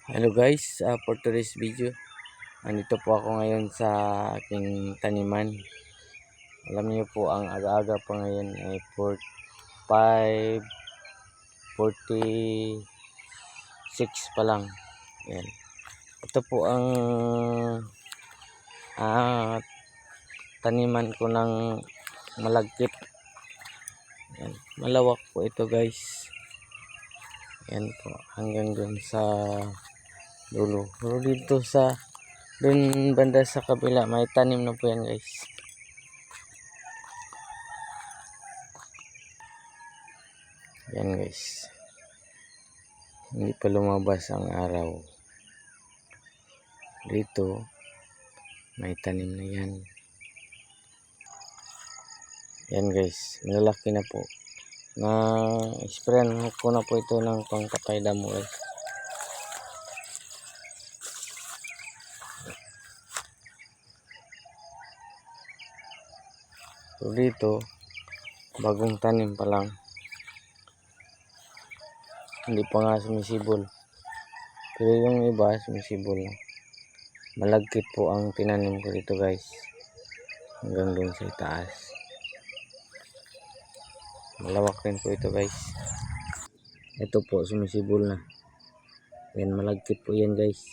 Hello guys, for today's video, andito po ako ngayon sa aking taniman. Alam niyo po, ang aga-aga pa ngayon ay 5:46 pa lang. Yan. Ito po ang taniman ko ng malagkit. Yan. Malawak po ito guys. Yan po, hanggang dun sa dulo. Pero dito sa dun banda sa kabila may tanim na po yan guys. Yan guys. Hindi pa lumabas ang araw. Dito may tanim na yan. Yan guys, malalaki na po. Na sprayan ko na po ito ng pangpatay damo guys. So dito, bagong tanim pa lang. Hindi pa nga sumisibol. Pero yung iba sumisibol na. Malagkit po ang tinanim ko dito guys. Hanggang doon sa itaas. Malawak rin po ito guys. Ito po sumisibol na. Yan, malagkit po yan guys.